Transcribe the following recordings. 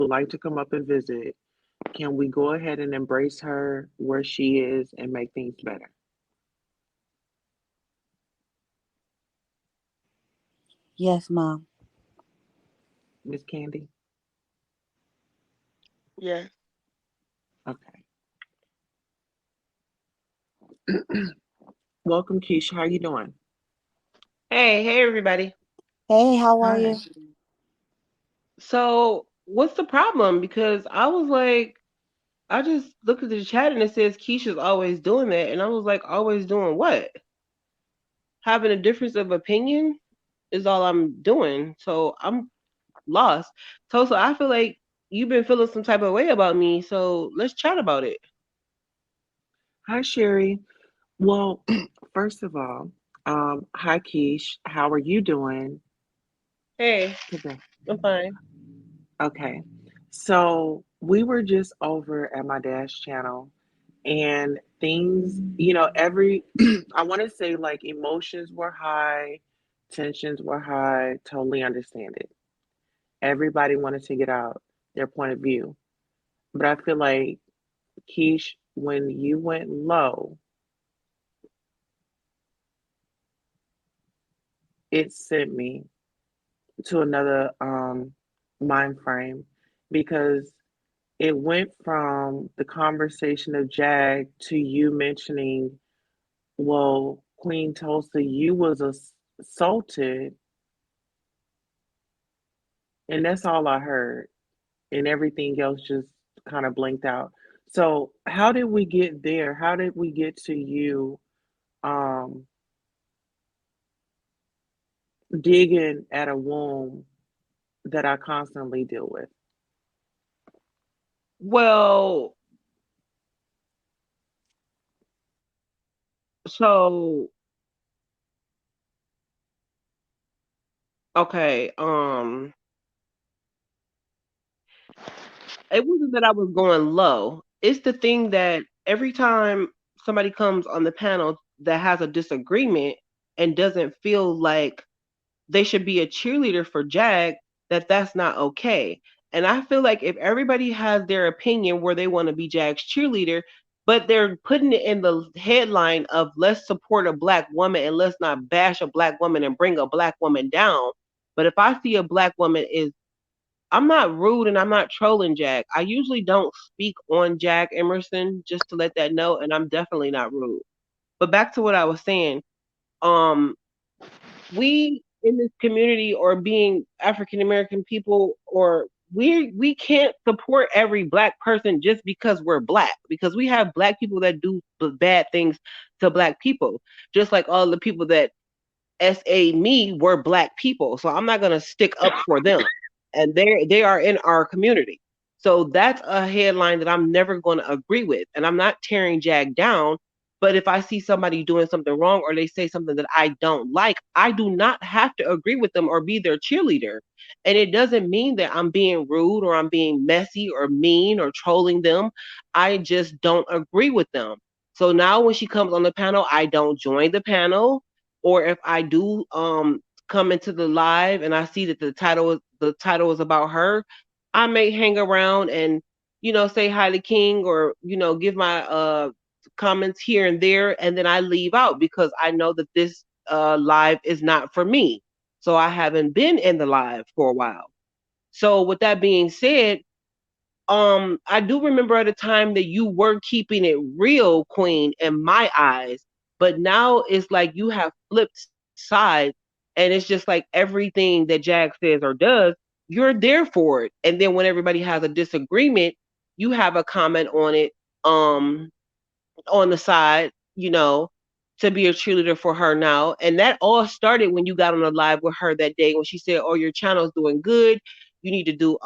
would like to come up and visit, can we go ahead and embrace her where she is and make things better? Yes, Mom. Miss Candy? Yeah. Okay. Welcome, Keisha. How you doing? Hey, everybody. Hey, how are Hi. you? So, what's the problem? Because I was like, I just looked at the chat and it says Keisha's always doing that, and I was like, always doing what? Having a difference of opinion is all I'm doing. So I'm lost. So I feel like you've been feeling some type of way about me. So let's chat about it. Hi, Sherry. Well, first of all, hi, Keish. How are you doing Hey, today? I'm fine. Okay. So we were just over at my dad's channel and things, I want to say like emotions were high, tensions were high, totally understand it. Everybody wanted to get out their point of view. But I feel like, Keish, when you went low, it sent me to another mind frame because it went from the conversation of Jag to you mentioning, well, Queen Tulsa, you was assaulted, and that's all I heard, and everything else just kind of blinked out. So, how did we get there? How did we get to you um, digging at a womb that I constantly deal with? Well, so okay, it wasn't that I was going low. It's the thing that every time somebody comes on the panel that has a disagreement and doesn't feel like they should be a cheerleader for Jag, that's not okay. And I feel like if everybody has their opinion where they want to be Jag's cheerleader, but they're putting it in the headline of let's support a black woman and let's not bash a black woman and bring a black woman down. But if I see a black woman is I'm not rude and I'm not trolling Jag. I usually don't speak on Jag Emerson just to let that know, and I'm definitely not rude. But back to what I was saying. Um, we in this community or being African American people or we can't support every black person just because we're black because we have black people that do bad things to black people just like all the people that SA me were black people, so I'm not going to stick up for them, and they are in our community. So that's a headline that I'm never going to agree with, and I'm not tearing Jag down. But if I see somebody doing something wrong or they say something that I don't like, I do not have to agree with them or be their cheerleader. And it doesn't mean that I'm being rude or I'm being messy or mean or trolling them. I just don't agree with them. So now when she comes on the panel, I don't join the panel, or if I do come into the live and I see that the title is about her, I may hang around and say hi to King or give my comments here and there, and then I leave out because I know that this live is not for me. So I haven't been in the live for a while. So with that being said, I do remember at a time that you were keeping it real, Queen, in my eyes, but now it's like you have flipped sides, and it's just like everything that Jag says or does, you're there for it. And then when everybody has a disagreement, you have a comment on it, um, on the side, to be a cheerleader for her now. And that all started when you got on the live with her that day when she said, "Oh, your channel's doing good. You need to do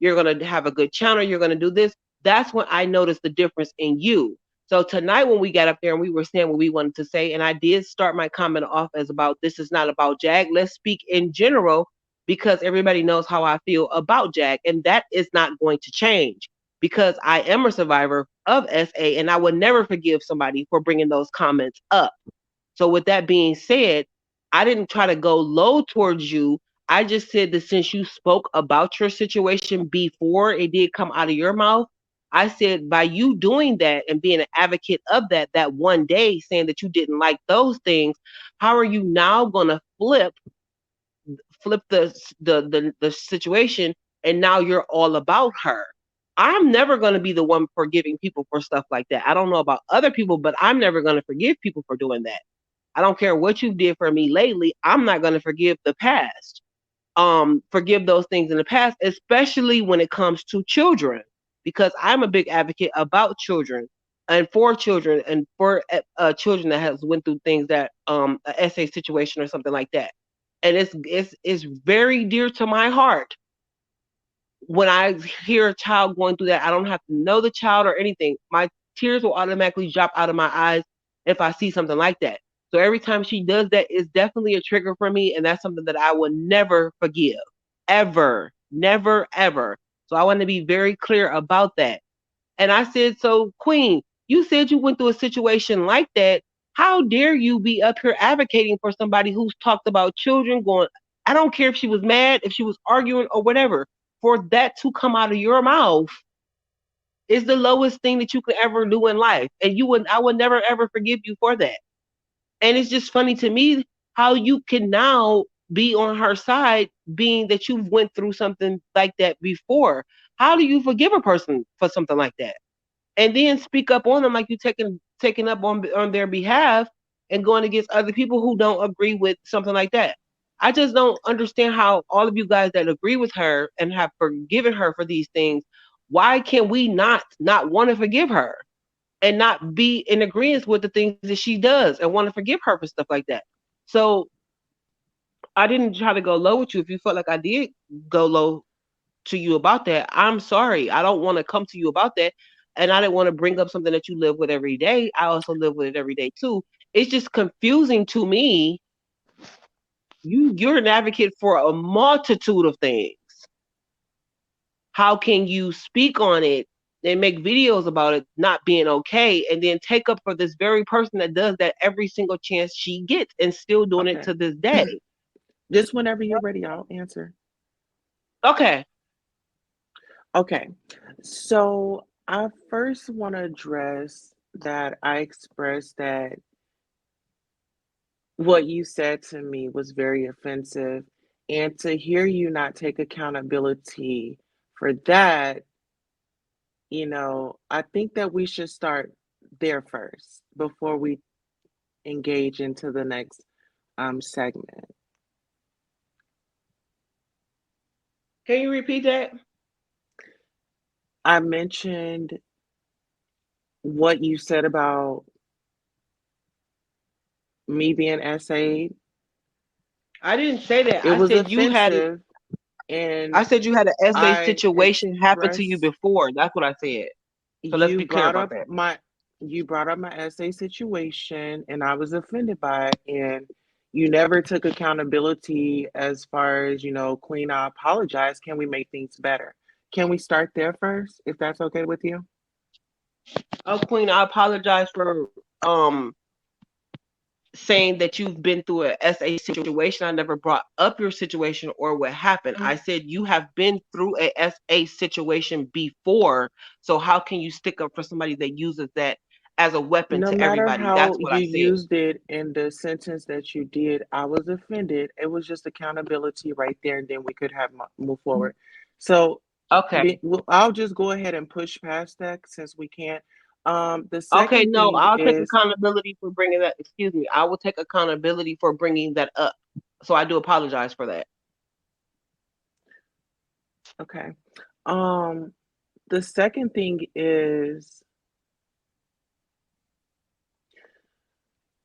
you're gonna have a good channel, you're gonna do this." That's when I noticed the difference in you. So tonight when we got up there and we were saying what we wanted to say, and I did start my comment off as about this is not about Jag. Let's speak in general because everybody knows how I feel about Jag, and that is not going to change because I am a survivor of SA and I would never forgive somebody for bringing those comments up. So, with that being said, I didn't try to go low towards you. I just said that since you spoke about your situation before it did come out of your mouth, I said by you doing that and being an advocate of that, that one day saying that you didn't like those things, how are you now going to flip the situation, and now you're all about her? I'm never going to be the one forgiving people for stuff like that. I don't know about other people, but I'm never going to forgive people for doing that. I don't care what you did for me lately. I'm not going to forgive the past. Forgive those things in the past, especially when it comes to children, because I'm a big advocate about children and for children that has went through things that a essay situation or something like that. And it's very dear to my heart when I hear a child going through that. I don't have to know the child or anything. My tears will automatically drop out of my eyes if I see something like that. So every time she does that, it's definitely a trigger for me, and that's something that I will never forgive, ever, never, ever. So I want to be very clear about that. And I said, so Queen, you said you went through a situation like that. How dare you be up here advocating for somebody who's talked about children going, I don't care if she was mad, if she was arguing or whatever, for that to come out of your mouth is the lowest thing that you could ever do in life. And I would never ever forgive you for that. And it's just funny to me how you can now be on her side, being that you've went through something like that before. How do you forgive a person for something like that? And then speak up on them like you taking up on their behalf and going against other people who don't agree with something like that. I just don't understand how all of you guys that agree with her and have forgiven her for these things, why can we not want to forgive her and not be in agreement with the things that she does and want to forgive her for stuff like that? So I didn't try to go low with you. If you felt like I did go low to you about that, I'm sorry. I don't want to come to you about that. And I didn't want to bring up something that you live with every day. I also live with it every day too. It's just confusing to me. You're an advocate for a multitude of things. How can you speak on it and make videos about it not being okay, and then take up for this very person that does that every single chance she gets and still doing it Okay. to this day? Just whenever you're ready, I'll answer. Okay. Okay. So I first want to address that I expressed that what you said to me was very offensive. And to hear you not take accountability for that, I think that we should start there first before we engage into the next segment. Can you repeat that? I mentioned what you said about me being essayed. I didn't say that. It was offensive, and I said you had an essay I situation happen to you expressed before. That's what I said. So let's you be clear brought about up that. my you brought up my essay situation, and I was offended by it, and you never took accountability as far as, Queen, I apologize. Can we make things better? Can we start there first, if that's okay with you? Oh, Queen, I apologize for saying that you've been through an SA situation. I never brought up your situation or what happened. I said you have been through a SA situation before. So how can you stick up for somebody that uses that as a weapon No to matter everybody? how That's what I you said. used it in the sentence that you did, I was offended. It was just accountability right there, and then we could have move forward. So Okay. I'll just go ahead and push past that since we can't. The Okay, second no, thing I'll take is, accountability for bringing that. Excuse me. I will take accountability for bringing that up. So I do apologize for that. okay. Um, the second thing is,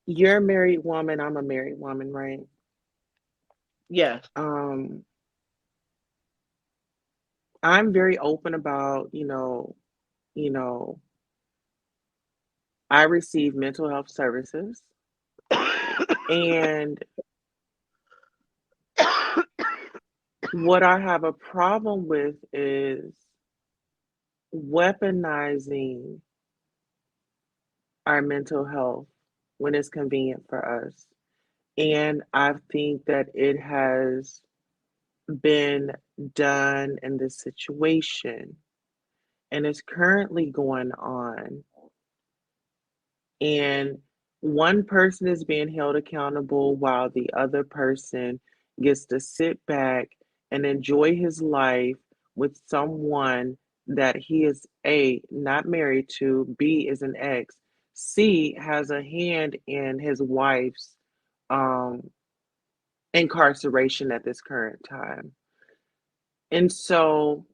you're a married woman, I'm a married woman, right? Yes. Um, I'm very open about, you know, I receive mental health services, and what I have a problem with is weaponizing our mental health when it's convenient for us. And I think that it has been done in this situation, and it's currently going on, and one person is being held accountable while the other person gets to sit back and enjoy his life with someone that he is A, not married to, B, is an ex, C, has a hand in his wife's um, incarceration at this current time. And so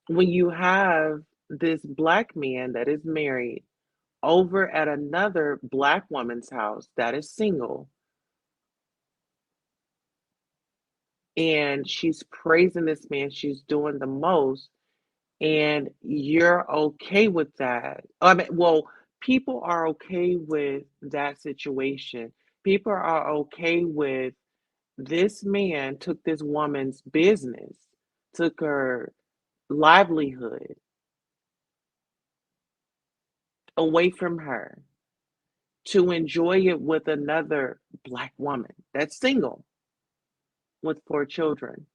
when you have this black man that is married over at another black woman's house that is single, and she's praising this man, she's doing the most, and you're okay with that. I mean, well, people are okay with that situation. People are okay with this man took this woman's business, took her livelihood away from her to enjoy it with another black woman that's single with 4 children.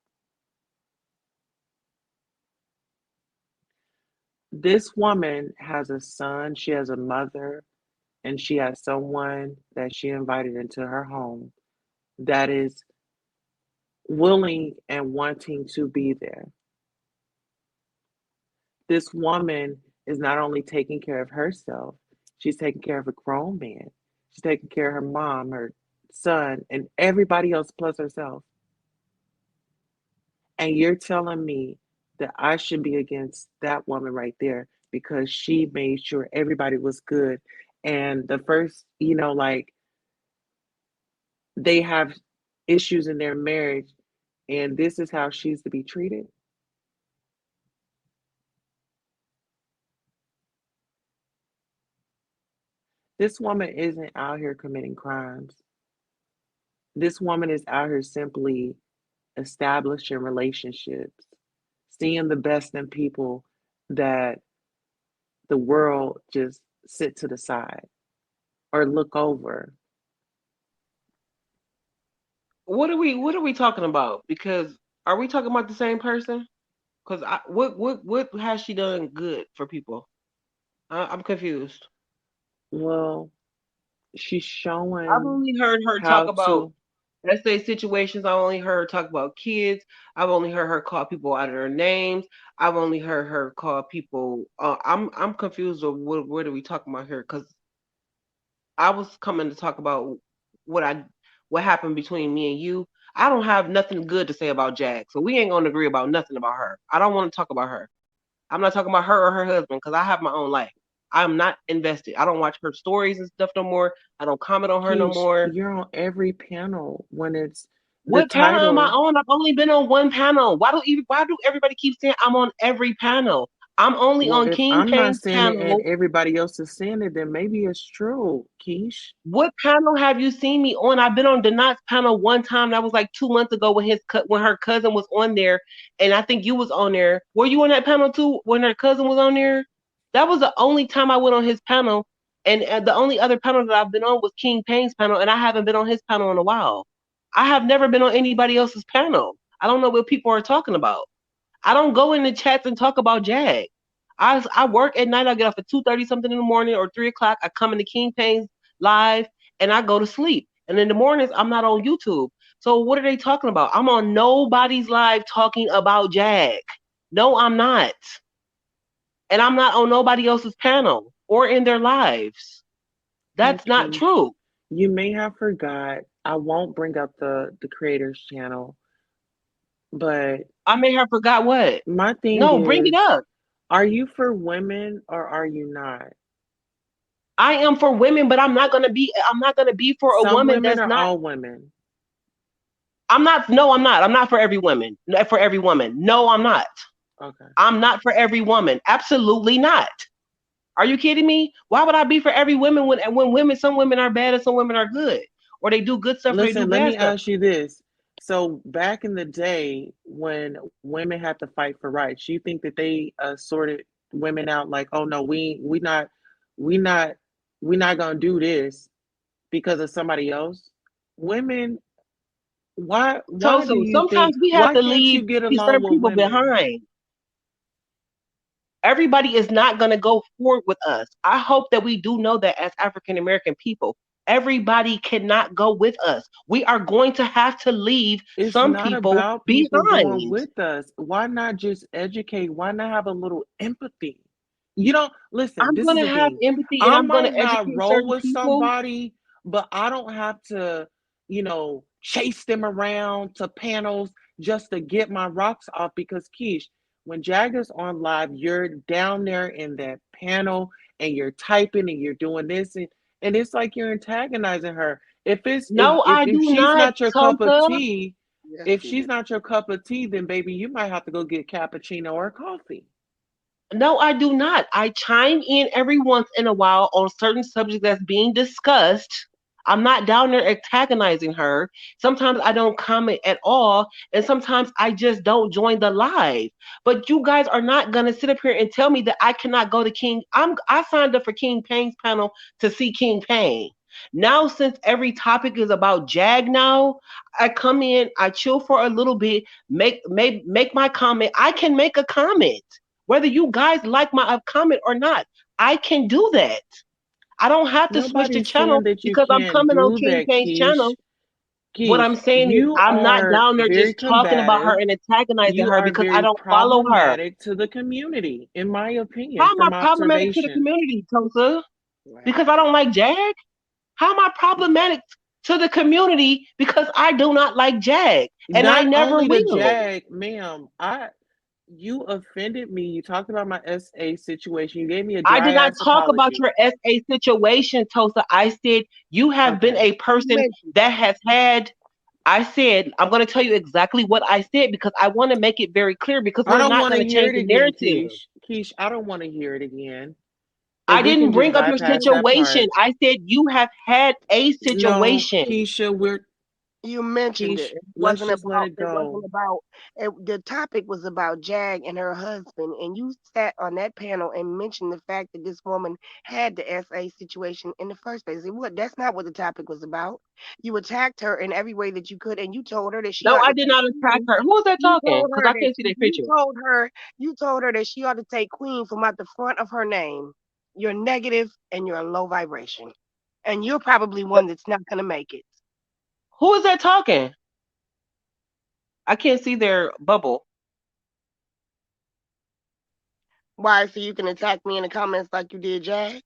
This woman has a son, she has a mother, and she has someone that she invited into her home that is willing and wanting to be there. This woman is not only taking care of herself, she's taking care of a grown man. She's taking care of her mom, her son, and everybody else plus herself. And you're telling me that I should be against that woman right there because she made sure everybody was good. And the first, like they have issues in their marriage, and this is how she's to be treated. This woman isn't out here committing crimes. This woman is out here simply establishing relationships, seeing the best in people that the world just sit to the side or look over. What are we talking about? Because are we talking about the same person? Because what has she done good for people? I'm confused. Well, she's I've showing only heard her talk how about, to. let's say, situations. I only heard her talk about kids. I've only heard her call people out of their names. I've only heard her call people. I'm confused of what are we talking about here? Because I was coming to talk about what I what happened between me and you. I don't have nothing good to say about Jack, so we ain't gonna agree about nothing about her. I don't want to talk about her. I'm not talking about her or her husband because I have my own life. I'm not invested. I don't watch her stories and stuff no more. I don't comment on her no Keesh, more. you're on every panel when it's the What panel am I title. on? I've only been on one panel. Why do everybody keep saying I'm on every panel? I'm only Well, on if King I'm not Payne's saying it and panel. everybody else is saying it, then maybe it's true, Keish. What panel have you seen me on? I've been on Denat's panel one time. That was like 2 months ago when when her cousin was on there, and I think you was on there. Were you on that panel too when her cousin was on there? That was the only time I went on his panel, and the only other panel that I've been on was King Payne's panel, and I haven't been on his panel in a while. I have never been on anybody else's panel. I don't know what people are talking about. I don't go in the chats and talk about Jag. I work at night. I get off at 2:30 something in the morning or 3 o'clock. I come into King Payne's live and I go to sleep. And in the mornings, I'm not on YouTube. So what are they talking about? I'm on nobody's live talking about Jag. No, I'm not. And I'm not on nobody else's panel or in their lives. Well, That's not Keish, true. you may have forgot. I won't bring up the creators channel, but I may have forgot what. my thing No, bring it is, up. are you for women or are you not? I am for women, but I'm not gonna be for a Some woman women that's or not. all women? I'm not. No, I'm not. I'm not for every woman. For every woman. No, I'm not. Okay. I'm not for every woman. Absolutely not. Are you kidding me? Why would I be for every woman when women, some women are bad and some women are good, or they do good stuff or they do Listen, let bad me stuff? ask you this. So back in the day when women had to fight for rights, you think that they sorted women out like, oh no, we not we not gonna do this because of somebody else? Women Why do So you think sometimes we have why to can't leave you get these along certain with people women? behind. Everybody is not going to go forward with us. I hope that we do know that as African American people, everybody cannot go with us. We are going to have to leave It's some not people about people going behind. with us. Why not just educate? Why not have a little empathy? You don't listen, I'm this going is to the have thing. empathy and I I'm going might to not educate roll certain with people. somebody, but I don't have to, chase them around to panels just to get my rocks off because Keish, when Jagger's on live, you're down there in that panel and you're typing and you're doing this and it's like you're antagonizing her. If it's No, I if do she's not, not your cup of Tulsa. tea, Yes, if you she's do. not your cup of tea, then baby, you might have to go get cappuccino or coffee. No, I do not. I chime in every once in a while on certain subjects that's being discussed. I'm not down there antagonizing her. Sometimes I don't comment at all, and sometimes I just don't join the live. But you guys are not gonna sit up here and tell me that I cannot go to King. I signed up for King Payne's panel to see King Payne. Now, since every topic is about Jag now, I come in, I chill for a little bit, make my comment. I can make a comment whether you guys like my comment or not. I can do that. I don't have to switch the Nobody's channel saying that you because I'm can't coming on do King that, Payne's Keish. channel. What Keish, I'm saying is you I'm not are down there very just talking about her combative. and antagonizing You her are because I very don't follow her. problematic to the community, in my How opinion, am I from problematic to the observation. community, Tulsa? Because I Right. don't like Jag? How am I problematic to the community because I do not like Jag and I Not never only the will? Jag, ma'am, you offended me. You talked about my SA situation. You gave me a I dry did not ass talk about apology. your SA situation, Tulsa. I said you have been Okay. a You person mentioned that has had. I said, I'm going to tell you exactly what I said because I want to make it very clear because I we're don't not want going to to hear change it the again, narrative. Keish. Keish, I don't want to hear it again. If I we can didn't just bring up your bypass that situation. part. I said you have had a No, situation. Keisha, you mentioned it. Keish, let's just let it It wasn't go. about. The topic was about Jag and her husband, and you sat on that panel and mentioned the fact that this woman had the SA situation in the first place. That's not what the topic was about. You attacked her in every way that you could, and you told her that she No, ought I to did take not attack Queen. her. Who was that You talking? told Because her I that can't see their picture. you told her that she ought to take Queen from out the front of her name. You're negative and you're a low vibration, and you're probably one that's not gonna make it. Who is that talking? I can't see their bubble. Why? So you can attack me in the comments like you did Jag?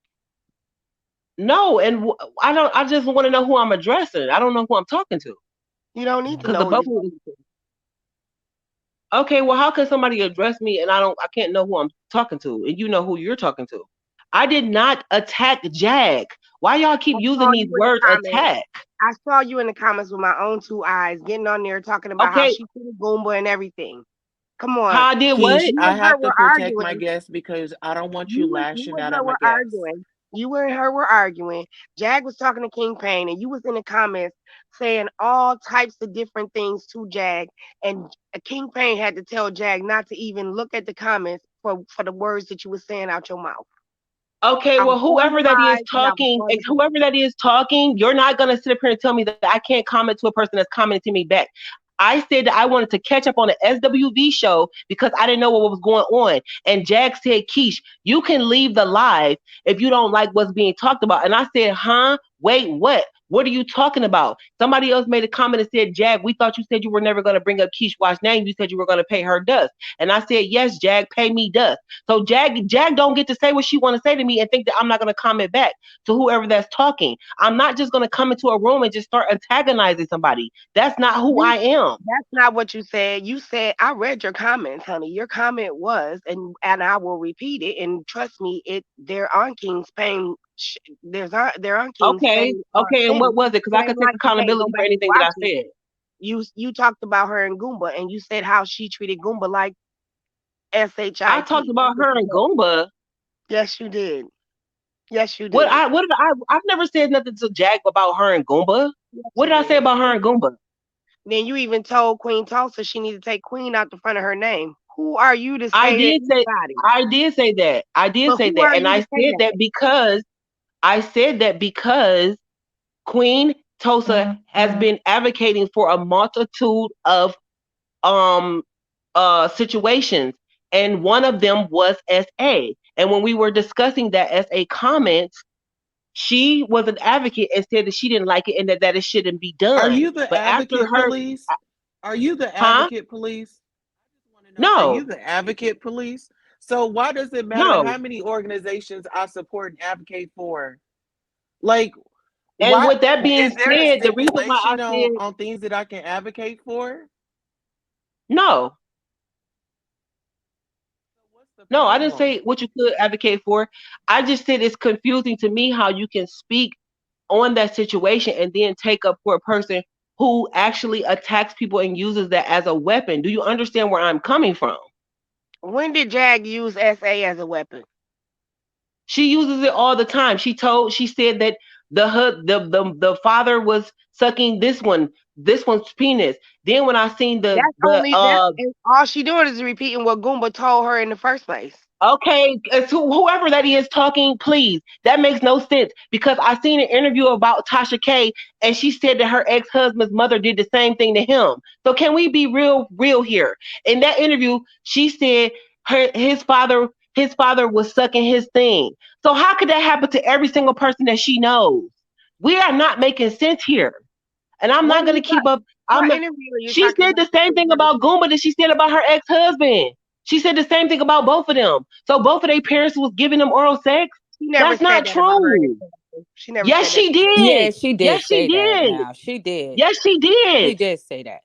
No, and I don't. I just want to know who I'm addressing. I don't know who I'm talking to You don't need to because the know who you're bubble is talking to. okay. Well, how can somebody address me and I don't? I can't know who I'm talking to, and you know who you're talking to. I did not attack Jag. Why y'all keep I using saw these you in the words comments. attack? I saw you in the comments with my own two eyes, getting on there talking about how Okay, she treated Goomba and everything. Come on, how I did Keish, what? you I and her have to were protect my arguing. guests because I don't want you You lashing and out her at my were guests. arguing. You and her were arguing. Jag was talking to King Payne, and you was in the comments saying all types of different things to Jag. And King Payne had to tell Jag not to even look at the comments for the words that you were saying out your mouth. Okay, I was well, on the whoever that is live and I was talking, on the panel. whoever that is talking, you're not gonna sit up here and tell me that I can't comment to a person that's commenting to me back. I said that I wanted to catch up on the SWV show because I didn't know what was going on. And Jag said, Keish, you can leave the live if you don't like what's being talked about. And I said, huh? Wait, what? What are you talking about? Somebody else made a comment and said, Jag, we thought you said you were never going to bring up Keish Wash's name. You said you were going to pay her dust. And I said, yes, Jag, pay me dust. So Jag don't get to say what she want to say to me and think that I'm not going to comment back to whoever that's talking. I'm not just going to come into a room and just start antagonizing somebody. That's not who You I am. That's not what you said. You said I read your comments, honey. Your comment was, and I will repeat it. And trust me, they're on King's Pain. They're on King's Okay, Pain okay, and what thing. was it? Because It I can ain't take like you can't go accountability for back and anything that watch I it. said. You talked about her and Goomba, and you said how she treated Goomba like I talked shit. That's about what her you and said. Goomba. Yes, you did. Yes, you What did. I what did I've never said nothing to Jag about her and Goomba. Yes, What you did I say did. about her and Goomba? Then you even told Queen Tulsa she need to take Queen out the front of her name. Who are you to I say did say anybody? I did say that. I did But say who that. are And you I to say said that? that because I said that because Queen Tulsa has been advocating for a multitude of um situations, and one of them was SA. And when we were discussing that SA comments, she was an advocate and said that she didn't like it and that it shouldn't be Are done. you the But after advocate her, police? Are you the huh? advocate police? I just want to know, are you No, the advocate police? So why does it matter no. how many organizations I support and advocate for? Like, And why with that being is there a said, the reason why I stipulation said on things that I can advocate for? no, So what's the no, I didn't problem? say what you could advocate for. I just said it's confusing to me how you can speak on that situation and then take up for a person who actually attacks people and uses that as a weapon. Do you understand where I'm coming from? When did Jag use SA as a weapon? She uses it all the time. She said that the father was sucking this one's penis. Then when I seen That's and all she doing is repeating what Goomba told her in the first place. okay, whoever that is talking, please. That makes no sense because I seen an interview about Tasha K, and she said that her ex husband's mother did the same thing to him. So can we be real here? In that interview, she said his father was sucking his thing. So how could that happen to every single person that she knows? We are not making sense here, and I'm What not are going you to keep up. I'm what not. interview are you She talking said about? the same thing about Goomba that she said about her ex husband. She said the same thing about both of them. So both of their parents was giving them oral sex. She never That's said not that about her true. ex-husband. She never Yes, said that she about her. Yeah, did. she did Yes, she say that. did. Now she did. Yes, she She did. did say that.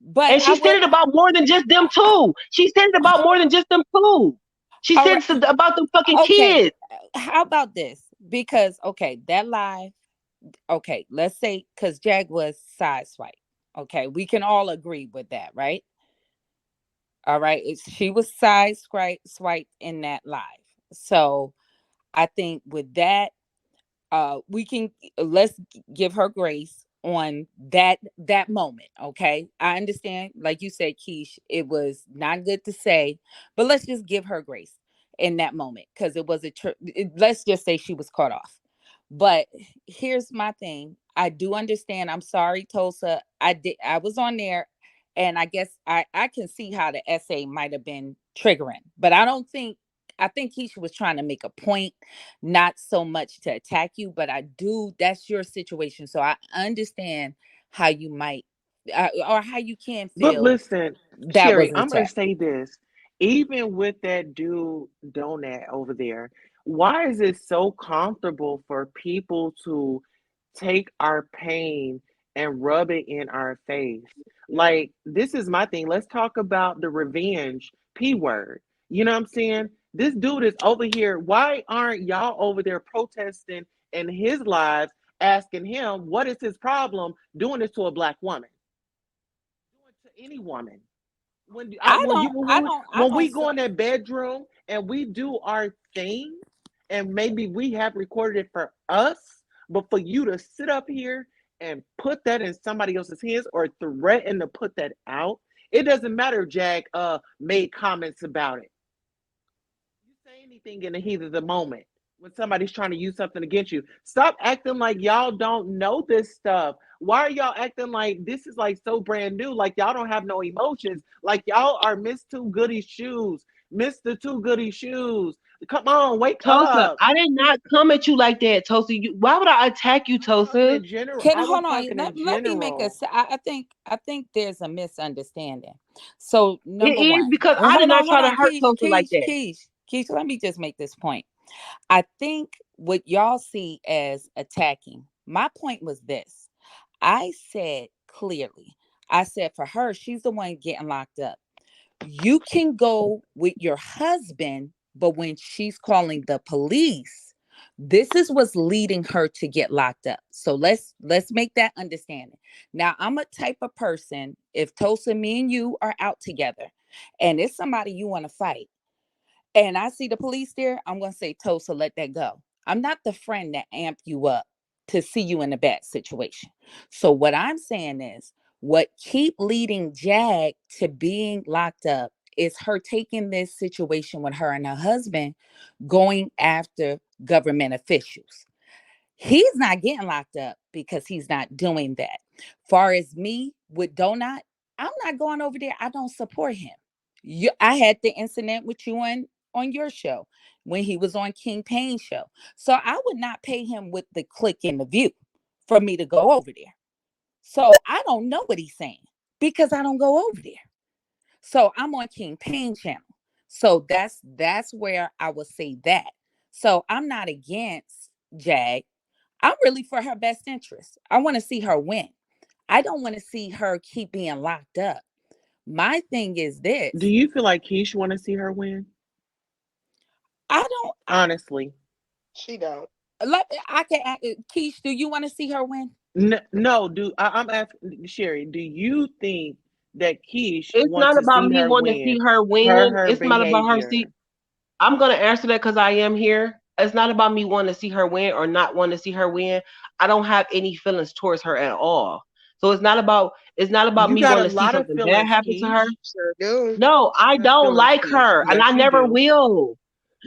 But And I she said would. it about more than just them two. She said it about more than just them two. She All said right. about them fucking Okay. kids. How about this? Because okay, that live. Okay, let's say because Jag was side swipe. Okay, we can all agree with that, right? All right, she was side swipe in that live. So I think with that, we can let's give her grace on that moment. Okay, I understand, like you said, Keish, it was not good to say, but let's just give her grace in that moment because it was let's just say she was caught off. But here's my thing, I do understand, I'm sorry, Tulsa, I was on there, and I guess I can see how the essay might have been triggering, but I think Keisha was trying to make a point, not so much to attack you, but I do. That's your situation, so I understand how you might, or how you can But feel listen, that Sherry, was an I'm gonna attack. say this. Even with that dude donut over there, why is it so comfortable for people to take our pain and rub it in our face? Like, this is my thing. Let's talk about the revenge P word. You know what I'm saying? This dude is over here. Why aren't y'all over there protesting in his lives, asking him what is his problem doing this to a black woman? Do it to any woman. I When don't we say. go in that bedroom and we do our thing, and maybe we have recorded it for us, but for you to sit up here and put that in somebody else's hands or threaten to put that out, it doesn't matter. Jag made comments about it. You say anything in the heat of the moment when somebody's trying to use something against you. Stop acting like y'all don't know this stuff. Why are y'all acting like this is like so brand new? Like y'all don't have no emotions. Like y'all are Miss Two Goody Shoes. Mr. Two Goody Shoes. Come on, wake Tulsa, up. I did not come at you like that, Tulsa. Why would I attack you, I was talking Tulsa? in general. Can I was hold on. talking in Let me make general. I think there's a misunderstanding. So It number is one, because I did not hold try to on, hurt Tulsa like that. Keish. Let me just make this point. I think what y'all see as attacking. My point was this. I said clearly. I said for her, she's the one getting locked up. You can go with your husband, but when she's calling the police, this is what's leading her to get locked up. So let's make that understanding. Now, I'm a type of person, if Tosa, me and you are out together and it's somebody you want to fight, and I see the police there, I'm going to say, Tosa, let that go. I'm not the friend that amp you up to see you in a bad situation. So what I'm saying is, what keep leading Jag to being locked up is her taking this situation with her and her husband, going after government officials. He's not getting locked up because he's not doing that. Far as me with Donut, I'm not going over there. I don't support him. I had the incident with you on your show when he was on King Payne's show. So I would not pay him with the click and the view for me to go over there. So I don't know what he's saying because I don't go over there. So I'm on King Payne channel. So that's where I would say that. So I'm not against Jag. I'm really for her best interest. I want to see her win. I don't want to see her keep being locked up. My thing is Do this. you feel like Keish want to see her win? I don't Honestly. She don't. I can Keish, do you want to see her win? No, I'm asking Sherry, do you think that Keish It's wants not to about see me her wanting to see win her per win. her It's not about her see. behavior? I'm gonna answer that because I am here. It's not about me wanting to see her win or not wanting to see her win. I don't have any feelings towards her at all. So it's not about You me got a wanting to see lot of something bad feelings, happen to her. Keish. Sure do. No, I Got don't feelings, like Keish. her, and I Yes, you never do. will.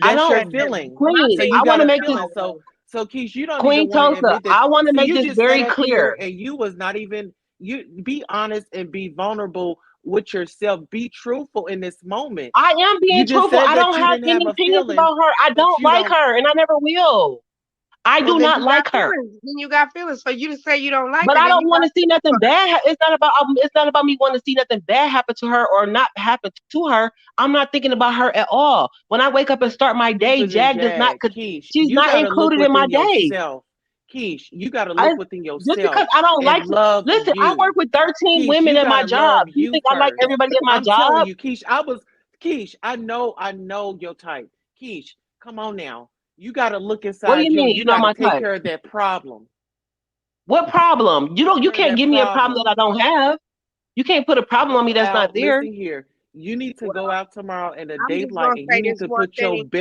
I That's your don't. feeling. My Queen, So I you feelings want got to a is make this feeling. no. So Keish, you don't even Queen want to Tulsa. admit that. I want to See, make you this just sat very up here clear. and you was not even you be honest and be vulnerable with yourself. Be truthful in this moment. I am You being just truthful. said I that don't you have didn't have any a opinions feeling, about her. I but don't you like don't. her, and I never will. I Well, do then not you got like her. feelings. Then you got feelings. For you to say you don't like But her, I then don't you want got to see feelings nothing for her. bad. It's not about me wanting to see nothing bad happen to her or not happen to her. I'm not thinking about her at all. When I wake up and start my day, Deeper than Jag does not. Jag. Keish, She's you not got to look included in my within day. yourself. Keish, you got to I look within just yourself because I don't and like. love Listen, I work you. with 13 Keish, women you at got my to job. love You you think I like first. everybody at my I'm telling job? you, Keish, I know your type. Keish, come on now. You got to look What do inside you you mean? and You you know got to my take type? care of that problem. What problem? You don't. Take You care of can't that give me a problem that problem. I don't have. You can't put a problem on me Go that's not out, there. listen here. You need to go Well, out tomorrow in the I'm just daylight gonna and say this one thing.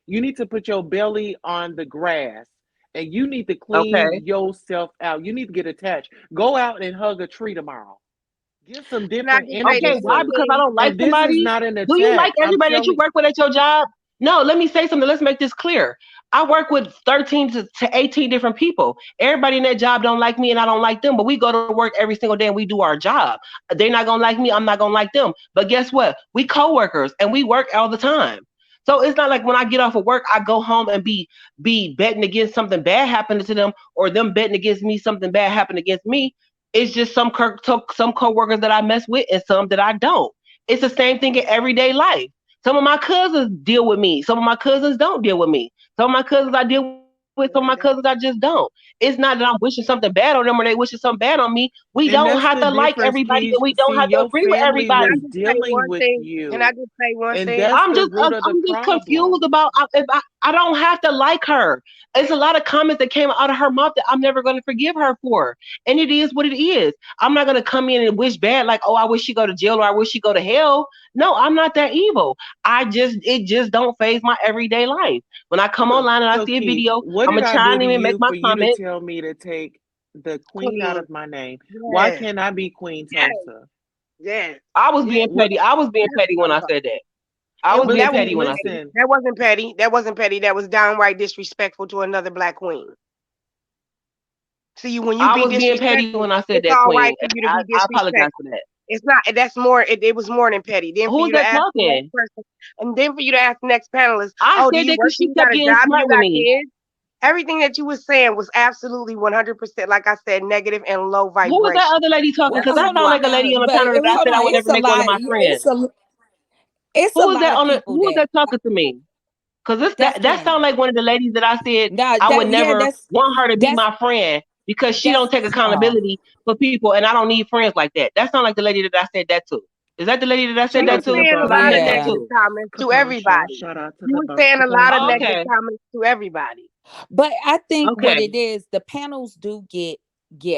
you need to put your belly on the grass and you need to clean Okay. yourself out. You need to get attached. Go out and hug a tree tomorrow. Get some Can I different just say Okay, this one why? energies. Because I thing? don't like And this is somebody? not an Do you attack. like I'm everybody that you telling work with at your job? No, let me say something. Let's make this clear. I work with 13 to 18 different people. Everybody in that job don't like me and I don't like them, but we go to work every single day and we do our job. They're not going to like me. I'm not going to like them. But guess what? We co-workers and we work all the time. So it's not like when I get off of work, I go home and be betting against something bad happening to them or them betting against me, something bad happening against me. It's just some coworkers that I mess with and some that I don't. It's the same thing in everyday life. Some of my cousins deal with me. Some of my cousins don't deal with me. Some of my cousins I deal with. Some of my cousins I just don't. It's not that I'm wishing something bad on them or they wishing something bad on me. We don't and have to that's the like difference, everybody and we Keish. don't have See, to your agree with family Can I was everybody. just say dealing one with thing? Can I you. just say one And thing? that's I'm the just root of the I'm just confused problem. about if I don't have to like her. It's a lot of comments that came out of her mouth that I'm never going to forgive her for, and it is what it is. I'm not going to come in and wish bad like oh I wish she go to jail or I wish she go to hell. No, I'm not that evil. It just don't phase my everyday life. When I come So, online and I so see a Keish, video, what I'm did gonna I do chime to in and make you my for you to comment. tell me to take the queen out Queen. of my name? Why Yes. can't I be Queen Yes. Tulsa? Yes. I was Yes. being What? petty. I was being That's petty what when I'm I talking said that. about. I was But being that See, petty wasn't when I said petty. that. listen, That wasn't petty. That wasn't petty. That was downright disrespectful to another black queen. See, when you I be was being petty when disrespectful, I said it's that, all Queen. right for you to I, be I apologize for disrespectful. that. It's not. That's more. It was more than petty. Then for Who's you to that ask the next talking? person, and then for you to ask the next panelist, I "Oh, do said you that work? because Do she you kept got a getting job? Do smart you with got me. kids?" Everything that you was saying was absolutely 100%, like I said, negative and low Who was that vibration. other lady talking? That's Because who I Well, you sound are. like a no, lady on the but panel that I hold said I on. would never It's a make one of lot. my friends. It's a Who was lot that of on the? people Who was that that talking to me? Because that's that Queen. sounds like one of the ladies that I said No, I would that yeah, never want her to be that's my friend because she don't that's take accountability for people, and I don't need friends like that. That sounds like the lady that I said that to. Is that the lady that I She said shout was that out to the to? saying a Because I bottom lot of said of that yeah. negative too. comments to Kaposha. everybody. Shout out to She the was saying a lot of Kaposha. negative Okay, comments to everybody. But I think what okay. it is, the panels do get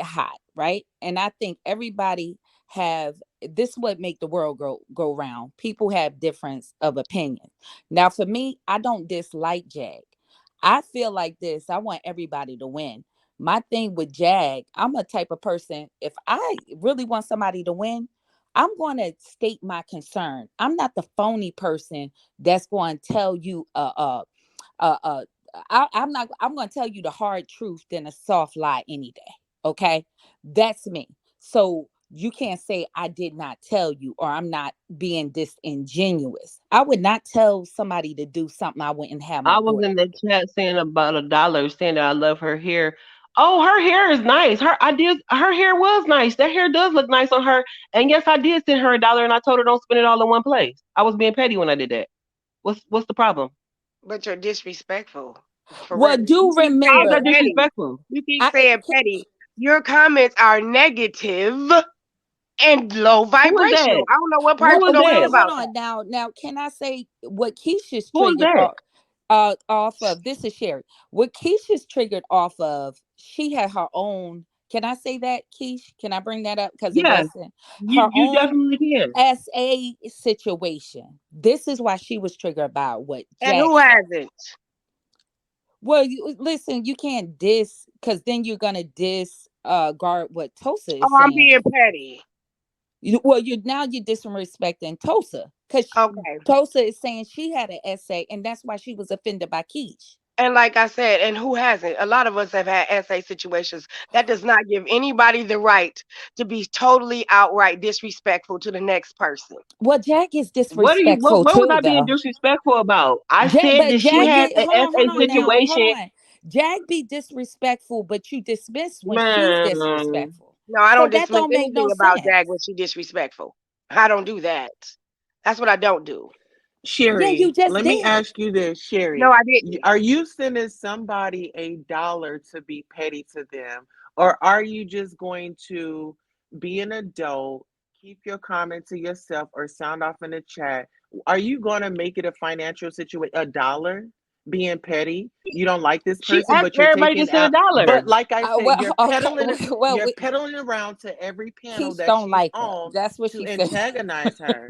hot, right? And I think everybody have this what make the world go round. People have difference of opinion. Now, for me, I don't dislike Jag. I feel like this. I want everybody to win. My thing with Jag, I'm a type of person. If I really want somebody to win, I'm going to state my concern. I'm not the phony person that's going to tell you I'm not. I'm going to tell you the hard truth than a soft lie any day. Okay, that's me. So you can't say I did not tell you, or I'm not being disingenuous. I would not tell somebody to do something I wouldn't have my I was daughter in the do. chat saying about $1, saying that I love her hair. Oh, her hair is nice. Her hair was nice. That hair does look nice on her. And yes, I did send her $1 and I told her don't spend it all in one place. I was being petty when I did that. What's the problem? But you're disrespectful. For Well, real. You do keep How's saying that remember, petty. disrespectful? You keep I saying petty. Your comments are negative and low Who is vibrational. that? I don't know what part Who you is don't feel that? hold about on that. now. Now, can I say what Keisha's Who is triggered that? off of? This is Sherry. What Keisha's triggered off of? She had her own. Can I say that, Keish? Can I bring that up because it Yeah, wasn't her you own definitely can. SA situation? This is why she was triggered about what And Jack who said. hasn't? Well, you listen. You can't diss because then you're gonna diss guard what Tulsa Oh, is I'm saying. being petty. Well, you're disrespecting Tulsa because Okay. Tulsa is saying she had an essay, and that's why she was offended by Keach. And like I said, and who hasn't? A lot of us have had SA situations. That does not give anybody the right to be totally outright disrespectful to the next person. Well, Jack is What are you? What, disrespectful what was too, I being though. disrespectful about? I Jack, said but that she Jack had be an hold SA on now, hold situation. on. Jack be disrespectful, but you dismiss when she's Man, disrespectful. No, I So don't that dismiss don't make anything no about Jag sense. when she disrespectful. I don't do that. That's what I don't do. Yeah, you Sherry, just let me did. ask you this, No, Sherry. I didn't. Are you sending somebody $1 to be petty to them? Or are you just going to be an adult, keep your comment to yourself, or sound off in the chat? Are you going to make it a financial situation? $1 being petty? You don't like this she person, asked but you're everybody to taking send a out. dollar. But like I said, Well, okay. Well, you're peddling around to every panel Keach that don't she's like her. on That's what to she said. antagonize her.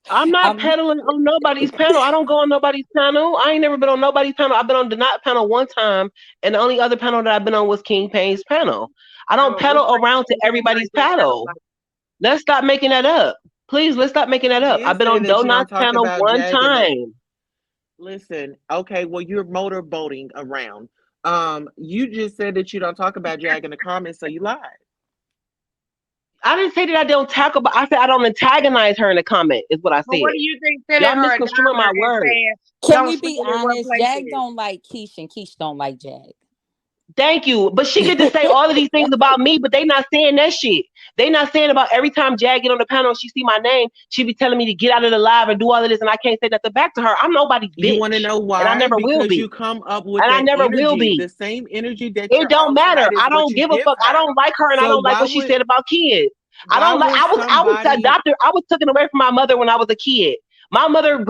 I'm not um, peddling on nobody's panel. I don't go on nobody's panel. I ain't never been on nobody's panel. I've been on the not panel one time, and the only other panel that I've been on was King Payne's panel. I don't Oh, looks pedal like around to you don't like everybody's what it sounds panel. like. Let's stop making that up. Please, let's stop making You that up. I've did been say on that you don't Donut's talk panel about one Jag and the time. listen. Okay, well you're motorboating around. You just said that you don't talk about Jag in the comments, so you lied. I didn't say that I don't talk about. I said I don't antagonize her in the comment. Is what I But what said. do you think sending Y'all her a misconstruing dollar my and words. saying can don't we spend be it in one honest? place Jag is? don't like Keish, and Keish don't like Jag. Thank you. But she get to say all of these things about me, but they not saying that shit. They not saying about every time Jag get on the panel and she see my name, she be telling me to get out of the live and do all of this, and I can't say nothing back to her. I'm nobody's You want to bitch, know and I why? never will Because be, you come up with and I that never will energy. be. The same energy that It you're don't on matter. tonight is I what don't you give a give fuck. I her. don't like her, and I So don't like what she said about kids. I why don't like. would I was somebody adopted. I was taken away from my mother when I was a kid. My mother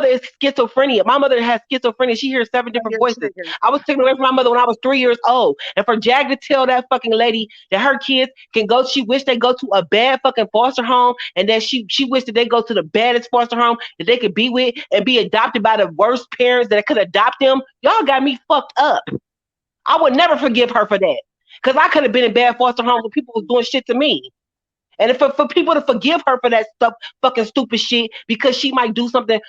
is schizophrenia. My mother has schizophrenia. She hears seven So different you're voices. triggered. I was taken away from my mother when I was 3 years old. And for Jag to tell that fucking lady that her kids can go, she wished they go to a bad fucking foster home, and that she wished that they go to the baddest foster home that they could be with and be adopted by the worst parents that could adopt them. Y'all got me fucked up. I would never forgive her for that. Because I could have been in bad foster homes when people was doing shit to me. And for people to forgive her for that stuff, fucking stupid shit, because she might do something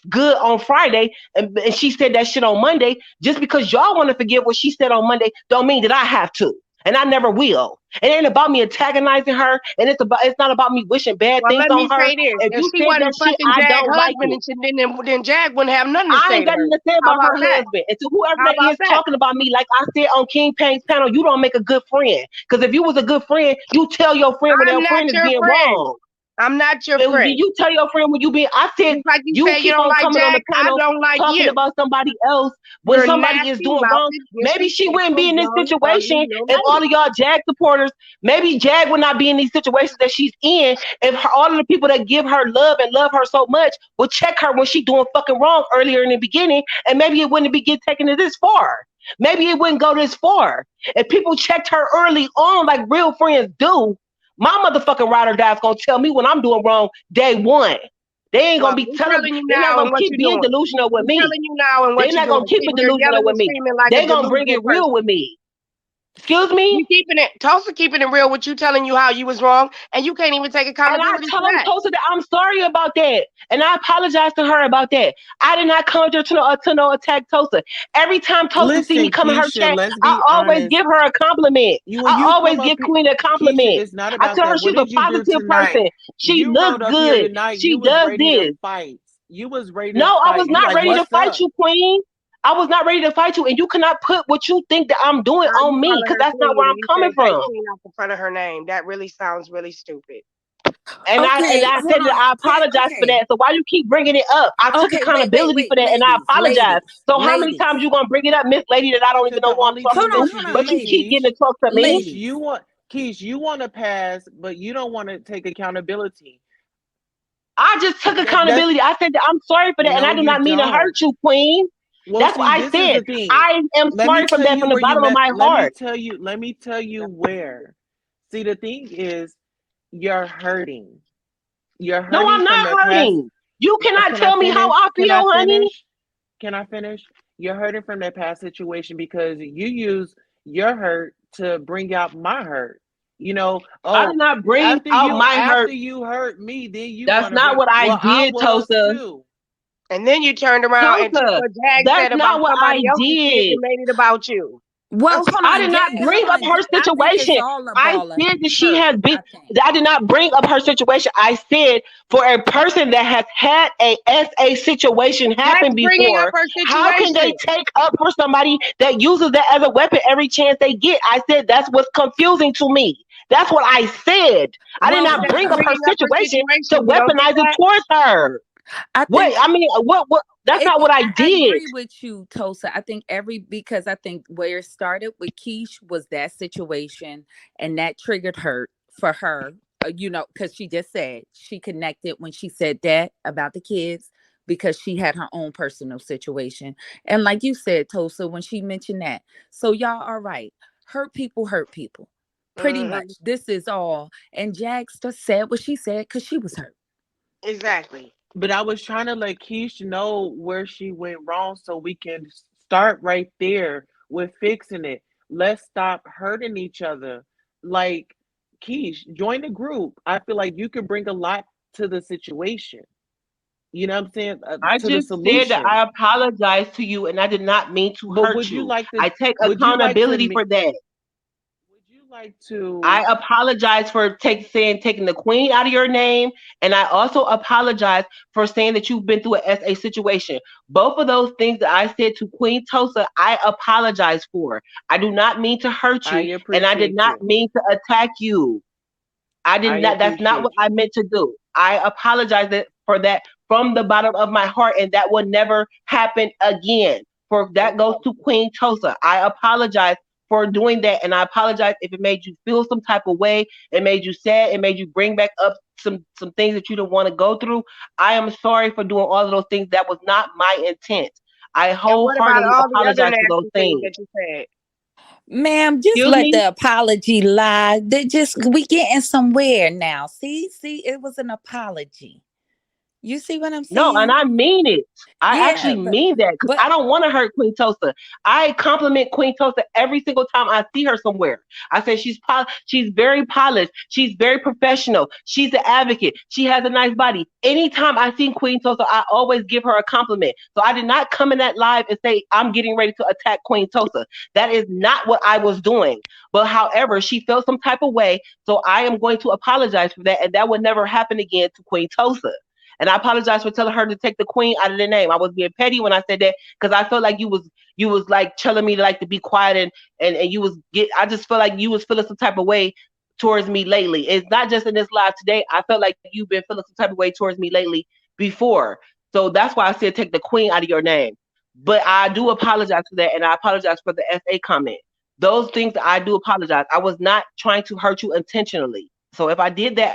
good on Friday and she said that shit on Monday, just because y'all want to forgive what she said on Monday, don't mean that I have to. And I never will. It ain't about me antagonizing her, and it's not about me wishing bad Well, things let on me her. say this: If if you she said that wasn't shit, fucking I Jag don't like husband, it. and then Jag wouldn't have nothing to I say ain't to got her. nothing to say How about about her that? husband. And to whoever How that about is that? talking about me, like I said on King Payne's panel, you don't make a good friend. Because if you was a good friend, you tell your friend when I'm their not friend is your being friend. wrong. I'm not your And friend. you tell your friend when you be. I said Just like you you say you keep don't on like coming on the Jag, I panel don't like talking you. about somebody else when You're somebody is nasty, doing wrong. mouthy, Maybe she wouldn't disrespectful, be in this young, ugly, situation no if all lady. of y'all Jag supporters. Maybe Jag would not be in these situations that she's in if all of the people that give her love and love her so much would check her when she doing fucking wrong earlier in the beginning, and maybe it wouldn't be get taken to this far. Maybe it wouldn't go this far if people checked her early on like real friends do. My motherfucking ride or die is gonna tell me when I'm doing wrong day one. They ain't Well, gonna be we're telling. telling you They're not now gonna and what keep you're being doing. delusional with We're me. telling you now and They're what you're not doing. gonna keep Sitting it here delusional yelling with and me. screaming like a They're gonna bring delusional it real person. with me. Excuse me? You keeping it, Tulsa keeping it real with you, telling you how you was wrong, and you can't even take And I accountability for told that. Tulsa that I'm sorry about that. And I apologize to her about that. I did not come there to no attack Tulsa. Every time Tulsa see me Listen, come in her Keisha, chat, let's I be always honest. give her a compliment. You when I you always come up give here, Queen a Keisha, compliment. it's not I about tell her that. What she's a did you do positive tonight? person. She You looks rode up here good. tonight. You She was does ready to this. fight. You was ready No, to I was fight. You not like, ready to what's fight up? you, Queen. I was not ready to fight you, and you cannot put what you think that I'm doing Now you on me, calling because her that's not queen where and I'm you coming can't take from. queen off the front of her name. That really sounds really stupid. And Okay, I hold said that on. I apologize for Okay. that. So why you keep bringing it up? I took Okay, accountability for that, and I ladies, apologize. So how many ladies. times you gonna bring it up, Miss Lady, that I don't even Because know the who I'm only talking thing to? that you Hold on, But did, you keep ladies. getting Keish, to talk to me. Keish, Ladies. Keish, you want to pass, but you don't want to take accountability. I just took That's accountability. I said that I'm sorry for that, and no, I did you not mean to don't. hurt you, Queen. Well, That's what see, I this is said. the thing. I am Let me sorry for tell that you from the where you bottom of met. my heart. Let me tell you where. See, the thing is, you're hurting. You're No, hurting I'm from not the past. hurting. You cannot Can I tell me how finish? I feel, honey. Can I finish? You're hurting from that past situation because you use your hurt to bring out my hurt. You know, I did oh, not bring out my after hurt. you hurt me, then you That's want to not bring, what I well, I did, was Tulsa. too. And then you turned around and took Tulsa, what Jag that's said about not what I somebody else's kids did. and made it about you. Well, hold I did on, not Jag. Hold bring up on. her I think it's situation. all a I ball of said that she hurt. has been. I think. I did not bring up her situation. I said for a person that has had a SA situation That's happen bringing up before, her how can they situation. take up for somebody that uses that as a weapon every chance they get? I said that's what's confusing to me. That's what I said. I did Well, You not hold said bring up on. her bringing up her situation to situation. You don't get weaponize it that? towards her. I What? think I mean, what? That's not what I I did. agree with you, Tosa. I think because I think where it started with Keish was that situation, and that triggered hurt for her. Because she just said she connected when she said that about the kids because she had her own personal situation, and like you said, Tosa, when she mentioned that, so y'all are right. Hurt people. Pretty Hmm. much, this is all. And Jax just said what she said because she was hurt. Exactly. But I was trying to let Keish know where she went wrong so we can start right there with fixing it. Let's stop hurting each other. Like, Keish, join the group. I feel like you could bring a lot to the situation. You know what I'm saying? I To the just said that solution. I apologize to you and I did not mean to But hurt you. I take would you like to, accountability for that. would you like to, I apologize for taking the queen out of your name, and I also apologize for saying that you've been through an SA situation. Both of those things that I said to Queen Tosa, I apologize for. I do not mean to hurt I you, and I did appreciate not you. mean to attack you. I did I not. That's not what appreciate I you. meant to do. I apologize for that from the bottom of my heart, and that will never happen again. For that goes Okay. to Queen Tosa. I apologize for doing that, and I apologize if it made you feel some type of way. It made you sad. It made you bring back up some things that you don't want to go through. I am sorry for doing all of those things. That was not my intent. I And what about wholeheartedly all the other apologize for those nasty things things. that you said? Ma'am, just Excuse let me. the apology lie. They just we getting somewhere now. See, it was an apology. You see what I'm No, and saying? I mean it. I Yeah, actually mean that because but I don't want to hurt Queen Tosa. I compliment Queen Tosa every single time I see her somewhere. I say she's very polished. She's very professional. She's an advocate. She has a nice body. Anytime I see Queen Tosa, I always give her a compliment. So I did not come in that live and say I'm getting ready to attack Queen Tosa. That is not what I was doing. But however, she felt some type of way, so I am going to apologize for that, and that would never happen again to Queen Tosa. And I apologize for telling her to take the queen out of the name. I was being petty when I said that because I felt like you was like telling me to like to be quiet and you was get. I just felt like you was feeling some type of way towards me lately. It's not just in this live today. I felt like you've been feeling some type of way towards me lately before. So that's why I said take the queen out of your name. But I do apologize for that, and I apologize for the SA comment. Those things I do apologize. I was not trying to hurt you intentionally. So if I did that,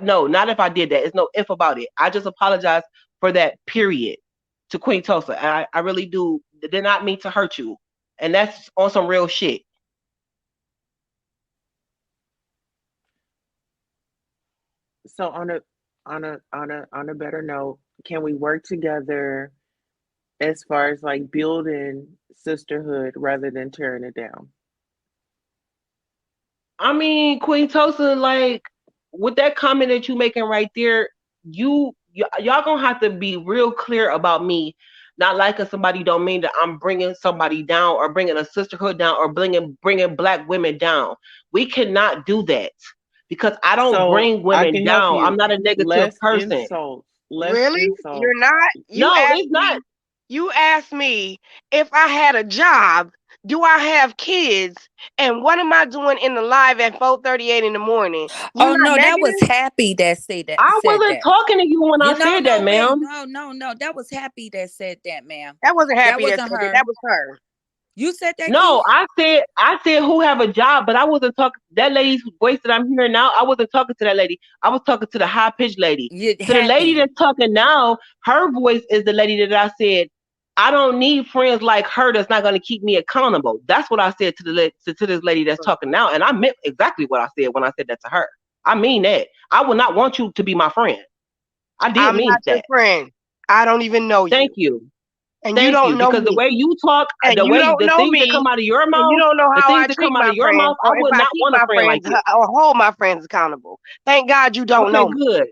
no, not if I did that. It's no if about it. I just apologize for that period to Queen Tulsa. And I really do did not mean to hurt you. And that's on some real shit. So on a better note, can we work together as far as like building sisterhood rather than tearing it down? I mean, Queen Tulsa, like with that comment that you making right there, y'all gonna have to be real clear about me. Not liking somebody don't mean that I'm bringing somebody down or bringing a sisterhood down or bringing black women down. We cannot do that because I don't So bring I women can help down. I'm you. not a negative Less person. insults. Less Really? insults. You're not? No, it's not. You asked me if I had a job, do I have kids, and what am I doing in the live at 4:38 in the morning? You're Oh not no, that was negative? Happy that I said wasn't that. talking to you when You I no said that, no wait ma'am. no that was Happy that said that, ma'am. That wasn't That happy that wasn't said it. her. That was her. You said that, No, Keesh. I said who have a job, but I wasn't talking that lady's voice that I'm hearing now. I wasn't talking to that lady. I was talking to the high pitched lady. You To the lady Happy. that's talking now, her voice is the lady that I said I don't need friends like her that's not going to keep me accountable. That's what I said to to this lady that's talking now, and I meant exactly what I said when I said that to her. I mean that. I would not want you to be my friend. I did I'm mean not your that. friend. I don't even know Thank you. you. And you Thank you. don't know Because the me. way you talk, And you don't the know things that me. come out of your And you mouth, don't know the how things I that treat come out my of your friends mouth, I or if would I not keep want a my friend like friends you. or hold my friends accountable. Thank God you don't Okay, know me. good.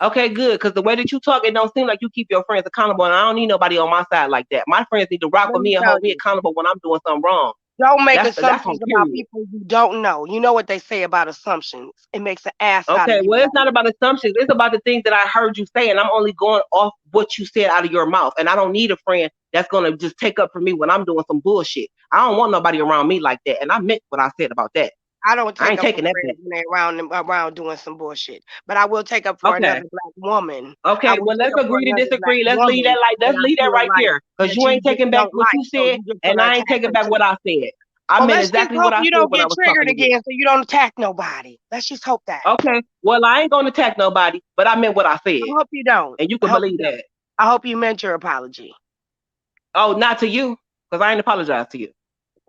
Okay, good. Because the way that you talk, it don't seem like you keep your friends accountable, and I don't need nobody on my side like that. My friends need to rock Let with me me and tell hold me you. accountable when I'm doing something wrong. Don't make That's on assumptions about period. people you don't know. You know what they say about assumptions. It makes an ass out of Okay, you. well, it's not about assumptions. It's about the things that I heard you say, and I'm only going off what you said out of your mouth. And I don't need a friend that's gonna just take up for me when I'm doing some bullshit. I don't want nobody around me like that. And I meant what I said about that. I don't I take ain't up for taking that back. friends when they're around doing some bullshit. But I will take up for Okay. another black woman. I Okay, will well take let's up for agree to another black disagree. woman that Let's I leave that feel right like there. Because that you you ain't just taking back don't what like. you So said, you just and gonna I ain't attack taking her back what too. I said. I Well, meant let's just exactly what hope I you said don't when I get was talking triggered to you. again so you don't attack nobody. Let's just hope that. Okay, well I ain't gonna attack nobody, but I meant what I I said. hope you don't. And you I can hope you believe don't. that. I hope you meant your apology. Oh, not to you, because I ain't apologized to you.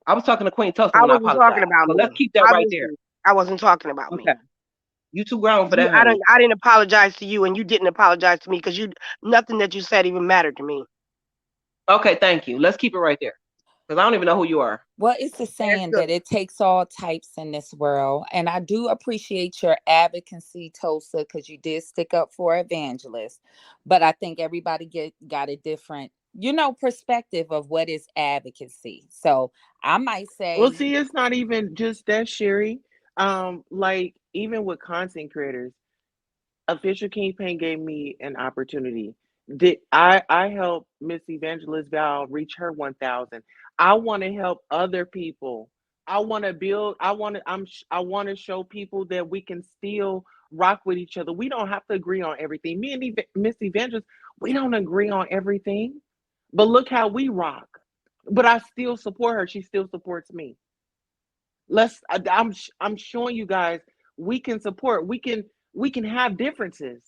I was talking to Queen Tulsa I when I wasn't talking apologized. about So let's me. keep that right there. Obviously, I wasn't talking about me. Okay. You too grown for You, that, honey. I didn't apologize to you, and you didn't apologize to me because you nothing that you said even mattered to me. Okay, thank you. Let's keep it right there. Because I don't even know who you are. Well, it's a That's saying good. that it takes all types in this world. And I do appreciate your advocacy, Tulsa, because you did stick up for evangelists. But I think everybody got a different, perspective of what is advocacy. So I might Well, say, see, it's not even just that, Sherry. Like even with content creators, Official Kingpin gave me an opportunity. Did I help Miss Evangelist Val reach her 1,000? I want to help other people. I want to build. I want to show people that we can still rock with each other. We don't have to agree on everything. Me and Miss Evangelist, we don't agree on everything, but look how we rock. But I still support her. She still supports me. I'm showing you guys we can support. We can have differences,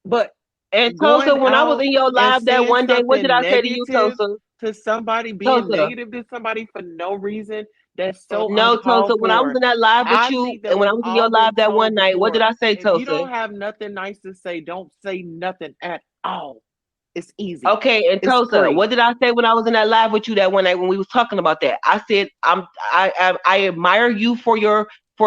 but And Tulsa, going when I was out in your and live that saying one day, what did something I say to you, negative Tulsa? to somebody, being Tulsa. negative to somebody for no reason, that's so Mhm. No, uncalled Tulsa, when I was for. in that live with I you, think that and when I we've was in your all live been that one told night, what did before, I say, if you Tulsa? don't have nothing nice to say, don't say nothing at all. It's easy. Okay, and It's Tulsa, free. what did I say when I was in that live with you that one night when we was talking about that? I said I admire you for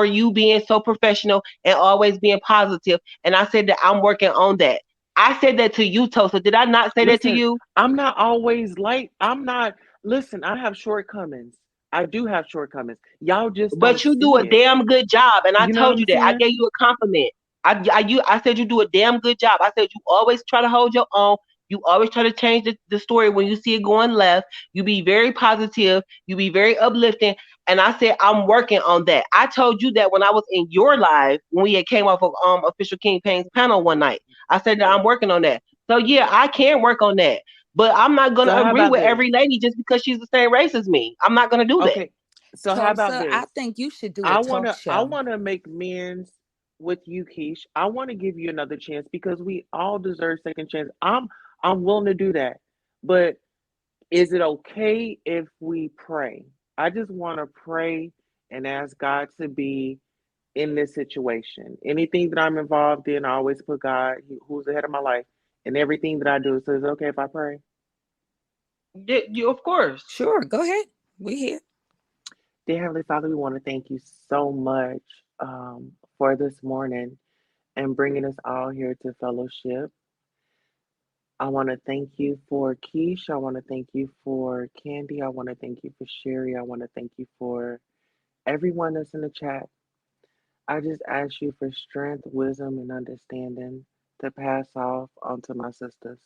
you being so professional and always being positive, and I said that I'm working on that. I said that to you, Tulsa. Did I not say that to Listen, you? I'm not always like, I'm not, listen, I have shortcomings. I do have shortcomings. Y'all just don't But you do see a it. damn good job, and I You know what told I'm you that. I saying? gave you a compliment. I said you do a damn good job. I said you always try to hold your own. You always try to change the story when you see it going left. You be very positive. You be very uplifting. And I said I'm working on that. I told you that when I was in your live when we had came off of Official King Payne's panel one night. I said that I'm working on that. So yeah, I can work on that. But I'm not So gonna how agree about with this? every lady just because she's the same race as me. I'm not gonna do that. Okay. So how about Tulsa, I this? think you should do a I talk wanna I show. wanna make amends with you, Keish. I want to give you another chance because we all deserve second chance. I'm willing to do that. But is it okay if we pray? I just want to pray and ask God to be in this situation. Anything that I'm involved in, I always put God, who's the head of my life, and everything that I do. So it's okay if I pray. You, of course. Sure, go ahead. We here. Dear Heavenly Father, we want to thank you so much for this morning and bringing us all here to fellowship. I want to thank you for Keesh. I want to thank you for Candy. I want to thank you for Sherry. I want to thank you for everyone that's in the chat. I just ask you for strength, wisdom, and understanding to pass off onto my sisters.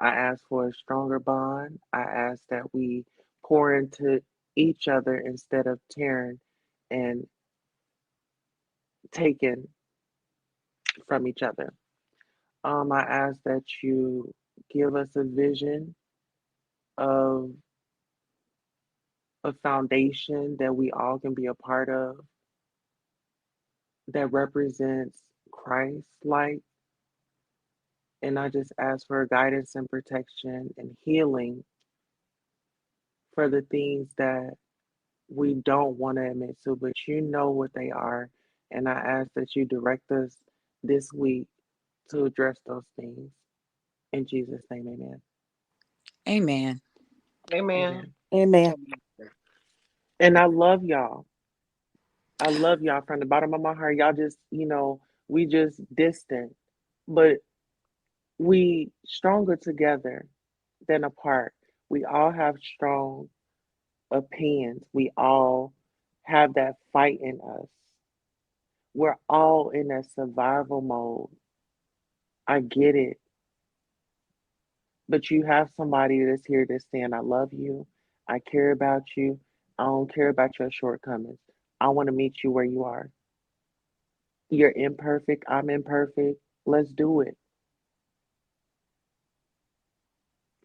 I ask for a stronger bond. I ask that we pour into each other instead of tearing and taking from each other. I ask that you give us a vision of a foundation that we all can be a part of that represents Christ like. And I just ask for guidance and protection and healing for the things that we don't want to admit to, but you know what they are. And I ask that you direct us this week to address those things. In Jesus' name, amen. Amen. Amen. Amen. Amen. And I love y'all. I love y'all from the bottom of my heart. Y'all just, we just distant, but we stronger together than apart. We all have strong opinions. We all have that fight in us. We're all in that survival mode. I get it. But you have somebody that's here that's saying, I love you. I care about you. I don't care about your shortcomings. I want to meet you where you are. You're imperfect. I'm imperfect. Let's do it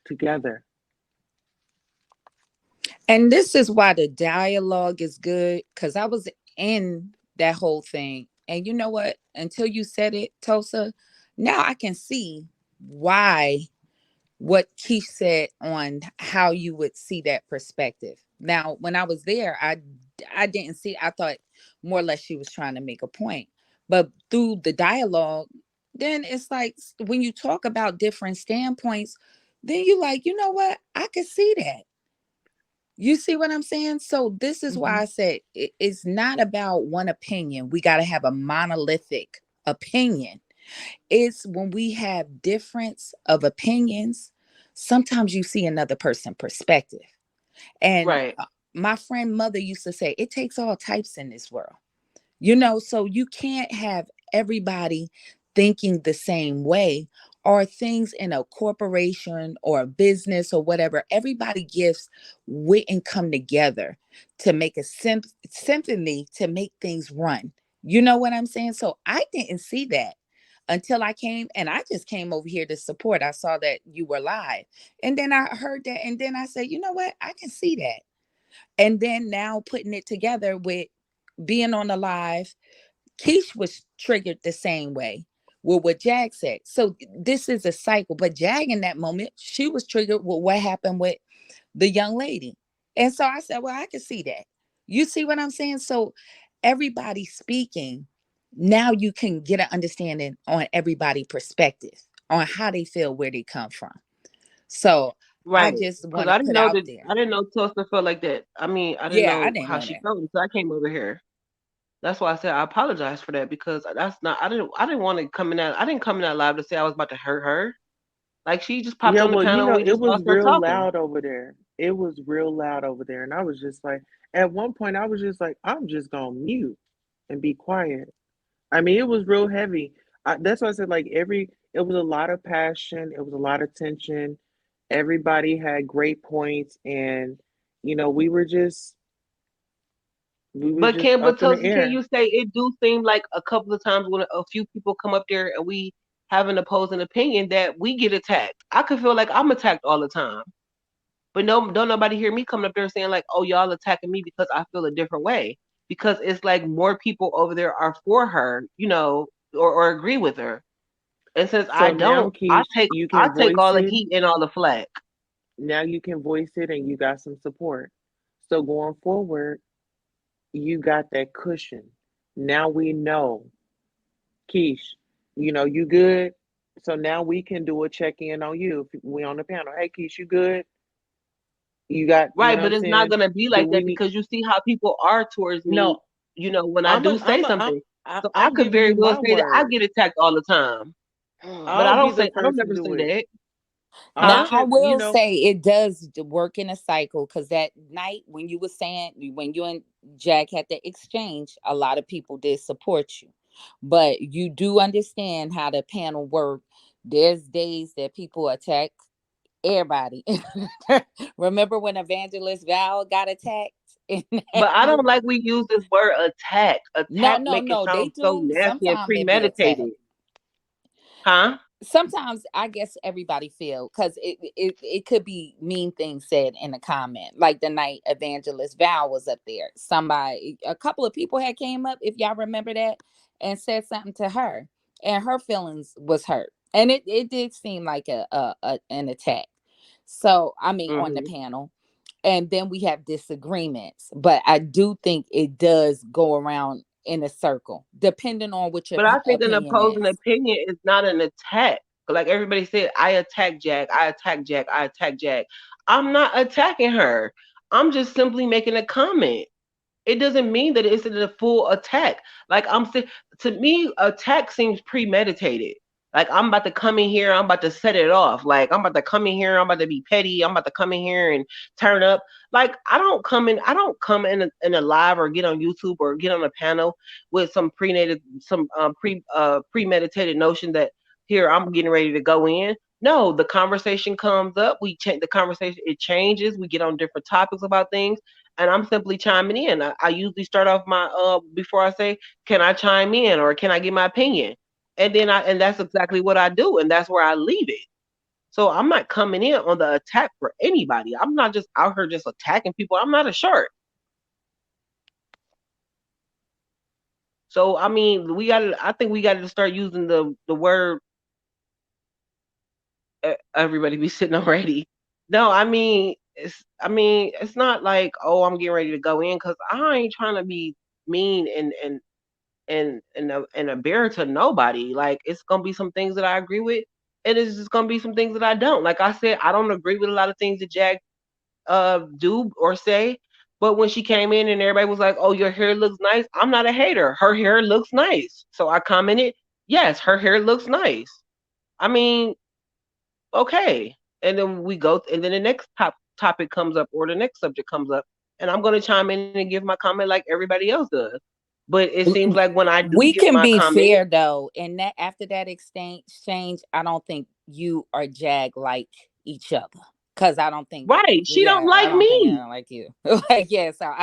together. And this is why the dialogue is good, because I was in that whole thing. And you know what? Until you said it, Tulsa, now I can see why what Keith said on how you would see that perspective. Now, when I was there, I didn't see. I thought more or less she was trying to make a point, but through the dialogue, then it's like when you talk about different standpoints, then you like, you know what? I could see that. You see what I'm saying? So this is why Hmm. I said it's not about one opinion. We got to have a monolithic opinion. It's when we have difference of opinions, sometimes you see another person perspective. And Right. my friend mother used to say, it takes all types in this world. You know, so you can't have everybody thinking the same way, or things in a corporation or a business or whatever. Everybody gifts wit and come together to make a symphony to make things run. You know what I'm saying? So I didn't see that until I came, and I just came over here to support. I saw that you were live, and then I heard that, and then I said, you know what? I can see that. And then now putting it together with being on the live, Keish was triggered the same way with what Jag said. So this is a cycle. But Jag in that moment, she was triggered with what happened with the young lady. And so I said, well, I can see that. You see what I'm saying? So everybody speaking, now you can get an understanding on everybody perspective on how they feel, where they come from. So I Right. just Because want to put out there. I didn't know Tulsa felt like that. I mean, I didn't Yeah, I know didn't how know she that. felt until I came over here. That's why I said I apologize for that because that's not. I didn't want to come in that. I didn't come in that live to say I was about to hurt her. Like she just popped Yeah, on the well, panel and we it just all was started real talking. loud over there. It was real loud over there. And I was just like, at one point, I was just like, I'm just going to mute and be quiet. I mean, it was real heavy. That's why I said, like, it was a lot of passion, it was a lot of tension. Everybody had great points. And, we were But just can but up in the Tulsa, can air. you say it do seem like a couple of times when a few people come up there and we have an opposing opinion that we get attacked? I could feel like I'm attacked all the time. But no, don't nobody hear me coming up there saying like, "Oh, y'all attacking me because I feel a different way." Because it's like more people over there are for her, or agree with her. And since I So now, don't, Keish, you I can take voice all the it. heat and all the flack. Now you can voice it and you got some support. So going forward, you got that cushion. Now we know, Keish, you good. So now we can do a check in on you if we on the panel. Hey, Keish, you good? You got, you Right, know what but I'm it's not saying? gonna be Do like we that need? because you see how people are towards me, No, when I do say something. So I I'm could giving very you well my say that I word. get attacked all the time. But I'll be the I don't first to never do say it. that. I'll Huh? Now I check. You will know, say it does work in a cycle because that night when you were saying when you and Jack had the exchange, a lot of people did support you, but you do understand how the panel work. There's days that people attack everybody. Remember when Evangelist Val got attacked? In that But I don't like we use this word attack. no, Attack no, make it no. They sound so do. nasty and Sometimes it be attacked. premeditated. Huh? Sometimes I guess everybody feel because it could be mean things said in a comment like the night Evangelist Val was up there, somebody, a couple of people had came up, if y'all remember that, and said something to her and her feelings was hurt, and it did seem like an attack. So I mean on the Hmm. panel, and then we have disagreements, but I do think it does go around in a circle depending on what your But I think an opinion opposing is. opinion is not an attack. Like everybody said, I attack Jack, I attack Jack, I attack Jack. I'm not attacking her. I'm just simply making a comment. It doesn't mean that it's a full attack. Like I'm saying, to me, attack seems premeditated. Like I'm about to come in here, I'm about to set it off. Like I'm about to come in here, I'm about to be petty. I'm about to come in here and turn up. Like I don't come in a live or get on YouTube or get on a panel with some premeditated notion that here I'm getting ready to go in. No, the conversation comes up. We change the conversation. It changes. We get on different topics about things and I'm simply chiming in. I usually start off my before I say, "Can I chime in?" or "Can I give my opinion?" And that's exactly what I do, and that's where I leave it. So I'm not coming in on the attack for anybody. I'm not just out here just attacking people. I'm not a shark. So I mean, we got to. I think we got to start using the word. Everybody be sitting already. No, it's not like, oh, I'm getting ready to go in because I ain't trying to be mean and a bear to nobody. Like it's gonna be some things that I agree with, and it's just gonna be some things that I don't. Like I said, I don't agree with a lot of things that Jack do or say. But when she came in and everybody was like, "Oh, your hair looks nice," I'm not a hater. Her hair looks nice, so I commented, "Yes, her hair looks nice." I mean, okay. And then we go, and then the next topic comes up, or the next subject comes up, and I'm gonna chime in and give my comment like everybody else does. But it seems like when I do We give can my be comment, fair though, and that after that exchange, I don't think you or Jag like each other. Cause I don't think, right? She don't yeah, I like don't think I me. don't like you. Like, yeah, so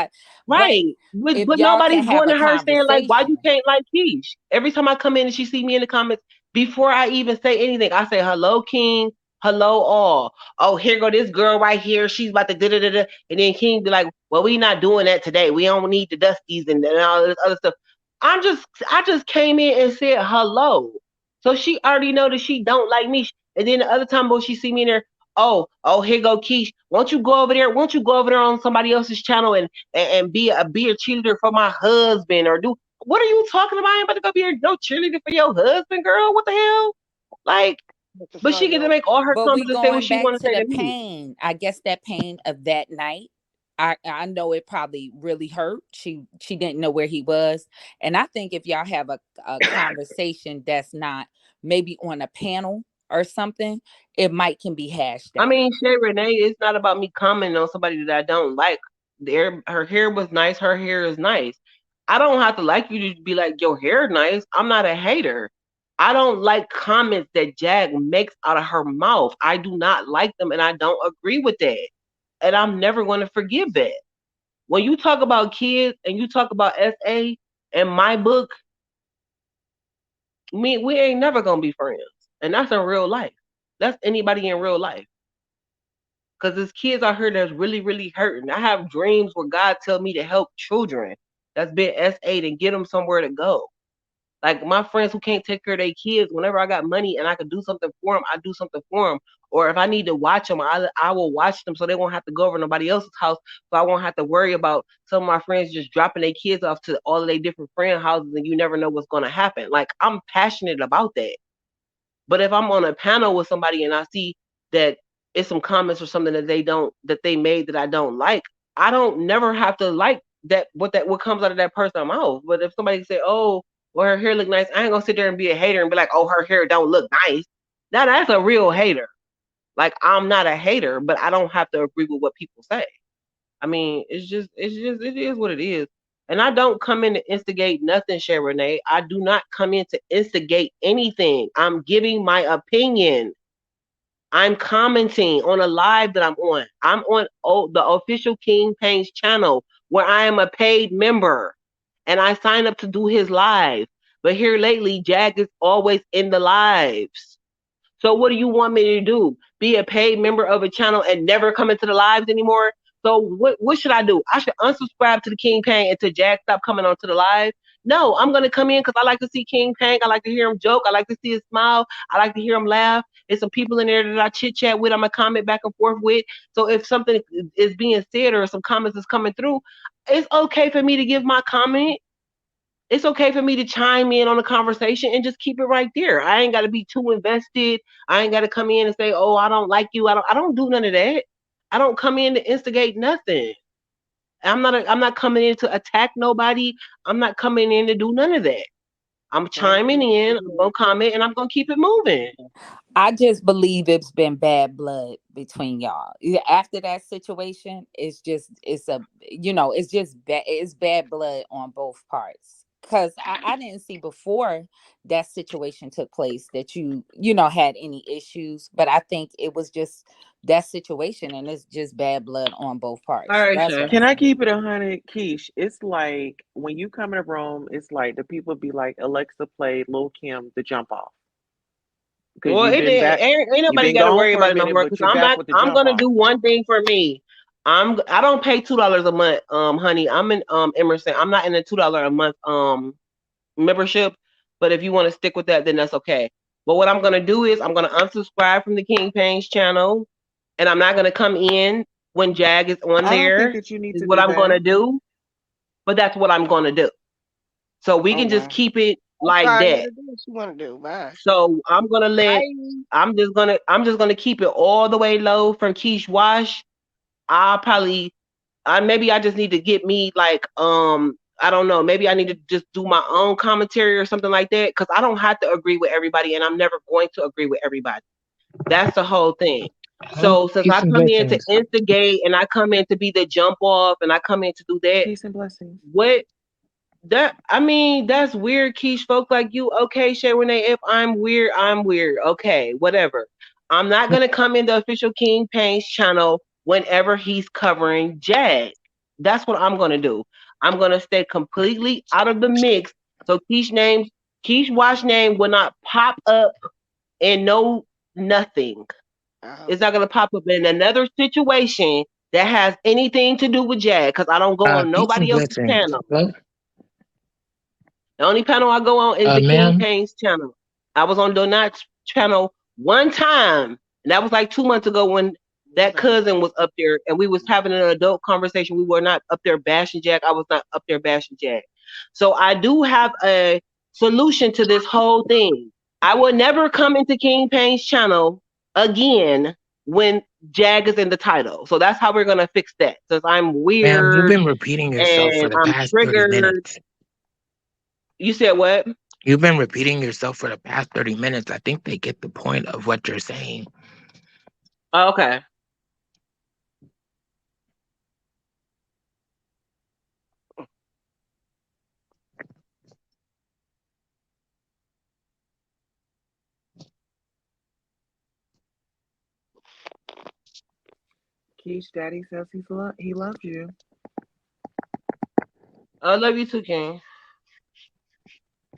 but Right. if But y'all can nobody's have going a to her saying like, why you conversation, can't like Keesh? Every time I come in and she see me in the comments, before I even say anything, I say, hello, King. Hello, all. Oh, here go this girl right here. She's about to da da da da. And then King be like, well, we not doing that today. We don't need the dusties and all this other stuff. I just came in and said hello. So she already know that she don't like me. And then the other time when she see me in there, oh, here go Keish. Won't you go over there? Won't you go over there on somebody else's channel and be a cheerleader for my husband or do what are you talking about? I ain't about to go be no cheerleader for your husband, girl. What the hell? Like, What the but fuck, she get to yo? make all her but we comments and say what going she back want to to say the to me. pain. I guess that pain of that night. I know it probably really hurt. She didn't know where he was. And I think if y'all have a conversation that's not maybe on a panel or something, it might can be hashed I out. mean, Shay Renee, it's not about me commenting on somebody that I don't like. Her hair was nice. Her hair is nice. I don't have to like you to be like your hair nice. I'm not a hater. I don't like comments that Jag makes out of her mouth. I do not like them, and I don't agree with that. And I'm never going to forgive that. When you talk about kids and you talk about SA and my book, we ain't never gonna be friends. And that's in real life. That's anybody in real life. Because there's kids out here that's really, really hurting. I have dreams where God tell me to help children that's been S8 and get them somewhere to go. Like my friends who can't take care of their kids, whenever I got money and I could do something for them, I do something for them. Or if I need to watch them, I will watch them so they won't have to go over to nobody else's house. So I won't have to worry about some of my friends just dropping their kids off to all of their different friend houses and you never know what's going to happen. Like I'm passionate about that. But if I'm on a panel with somebody and I see that it's some comments or something that they made that I don't like, I don't never have to like what comes out of that person's mouth. But if somebody say, "Oh, well, her hair look nice," I ain't gonna sit there and be a hater and be like, "Oh, her hair don't look nice." Now that's a real hater. Like, I'm not a hater, but I don't have to agree with what people say. I mean, it is what it is. And I don't come in to instigate nothing, Shay Renee. I do not come in to instigate anything. I'm giving my opinion. I'm commenting on a live that I'm on. I'm on the official King Payne's channel where I am a paid member and I sign up to do his live. But here lately, Jag is always in the lives. So what do you want me to do? Be a paid member of a channel and never come into the lives anymore? So what should I do? I should unsubscribe to the King Pang until Jack stop coming onto the live. No, I'm gonna come in because I like to see King Pang. I like to hear him joke. I like to see his smile. I like to hear him laugh. There's some people in there that I chit chat with. I'm gonna comment back and forth with. So if something is being said or some comments is coming through, it's okay for me to give my comment. It's okay for me to chime in on the conversation and just keep it right there. I ain't got to be too invested. I ain't got to come in and say, "Oh, I don't like you." I don't do none of that. I don't come in to instigate nothing. I'm not coming in to attack nobody. I'm not coming in to do none of that. I'm chiming in, I'm gonna comment, and I'm gonna keep it moving. I just believe it's been bad blood between y'all. After that situation, it's just bad. It's bad blood on both parts. Cause I didn't see before that situation took place that had any issues, but I think it was just that situation, and it's just bad blood on both All parts. right, That's Shay. what I Can I think. keep it 100, Keish? It's like when you come in a room, it's like the people be like, Alexa played Lil Kim the jump off because Well, it ain't you've nobody been got to gone worry for a about it no minute, more but because you're I'm back not. with the I'm jump gonna off. do one thing for me. I don't pay $2 a month, honey. I'm in Emerson. I'm not in a $2 a month membership. But if you want to stick with that, then that's okay. But what I'm gonna do is I'm gonna unsubscribe from the King Payne's channel, and I'm not gonna come in when Jag is on I don't think there. that you need Is to what do I'm gonna that. do. But that's what I'm gonna do. So we Oh can just wow. keep it That's like fine. Let that. her do what she want to do. Bye. So Bye. I'm just gonna keep it all the way low from Keish Wash. I'll probably maybe I just need to get me like I don't know, maybe I need to just do my own commentary or something like that because I don't have to agree with everybody and I'm never going to agree with everybody. That's the whole thing. Hello, So since peace I and come in to blessings. instigate and I come in to be the jump off and I come in to do that, Peace and blessings. what that I mean, that's weird, Keish. Folk like you, okay, Shay Renee. If I'm weird, I'm weird. Okay, whatever. I'm not No, gonna come in the official King Payne's channel whenever he's covering Jag. That's what I'm gonna do. I'm gonna stay completely out of the mix. So Keish Wash name will not pop up in no nothing. Oh, It's not gonna pop up in another situation that has anything to do with Jag because I don't go on peace and nobody else's blessings. channel. Hello, The only panel I go on is the King ma'am. Payne's channel. I was on Donat's channel one time, and that was like 2 months ago when that cousin was up there and we was having an adult conversation. We were not up there bashing Jack. I was not up there bashing Jack. So I do have a solution to this whole thing. I will never come into King Payne's channel again when Jag is in the title. So that's how we're gonna fix that. Since I'm Ma'am, you've weird been repeating yourself for and the I'm past 30 triggered. minutes. You said what? You've been repeating yourself for the past 30 minutes. I think they get the point of what you're saying. Oh, okay. Keish daddy says he loves you. I love you too, King.